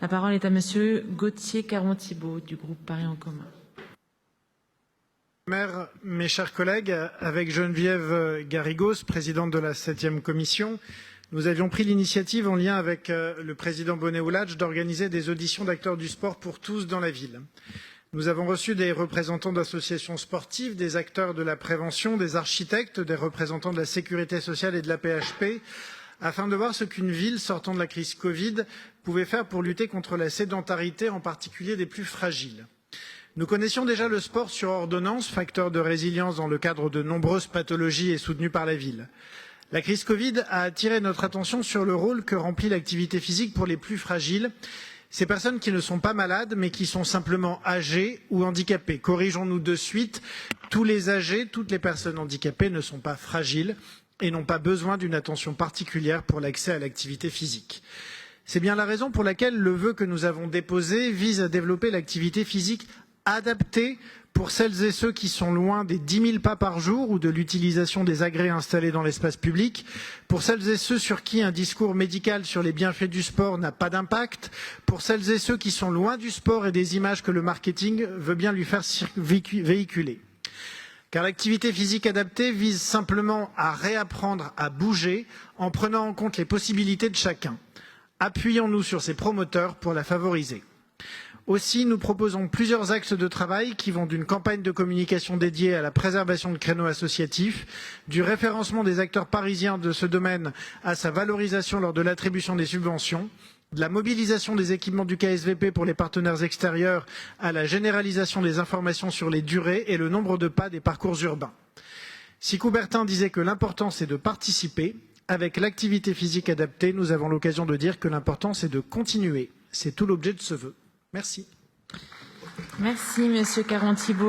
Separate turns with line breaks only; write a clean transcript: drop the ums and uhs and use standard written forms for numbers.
La parole est à Monsieur Gauthier Caron-Thibault du groupe Paris en commun.
Maire, mes chers collègues, avec Geneviève Garrigos, présidente de la 7e commission, nous avions pris l'initiative en lien avec le président Bonnet-Oulage d'organiser des auditions d'acteurs du sport pour tous dans la ville. Nous avons reçu des représentants d'associations sportives, des acteurs de la prévention, des architectes, des représentants de la sécurité sociale et de la PHP, afin de voir ce qu'une ville sortant de la crise Covid pouvait faire pour lutter contre la sédentarité, en particulier des plus fragiles. Nous connaissions déjà le sport sur ordonnance, facteur de résilience dans le cadre de nombreuses pathologies et soutenu par la ville. La crise Covid a attiré notre attention sur le rôle que remplit l'activité physique pour les plus fragiles, ces personnes qui ne sont pas malades mais qui sont simplement âgées ou handicapées. Corrigeons-nous de suite, tous les âgés, toutes les personnes handicapées ne sont pas fragiles et n'ont pas besoin d'une attention particulière pour l'accès à l'activité physique. C'est bien la raison pour laquelle le vœu que nous avons déposé vise à développer l'activité physique adaptée pour celles et ceux qui sont loin des 10 000 pas par jour ou de l'utilisation des agrès installés dans l'espace public, pour celles et ceux sur qui un discours médical sur les bienfaits du sport n'a pas d'impact, pour celles et ceux qui sont loin du sport et des images que le marketing veut bien lui faire véhiculer. Car l'activité physique adaptée vise simplement à réapprendre à bouger en prenant en compte les possibilités de chacun. Appuyons-nous sur ces promoteurs pour la favoriser. Aussi, nous proposons plusieurs axes de travail qui vont d'une campagne de communication dédiée à la préservation de créneaux associatifs, du référencement des acteurs parisiens de ce domaine à sa valorisation lors de l'attribution des subventions, de la mobilisation des équipements du KSVP pour les partenaires extérieurs à la généralisation des informations sur les durées et le nombre de pas des parcours urbains. Si Coubertin disait que l'important c'est de participer, avec l'activité physique adaptée, nous avons l'occasion de dire que l'important c'est de continuer. C'est tout l'objet de ce vœu. Merci.
Merci, Monsieur Caron-Thibault.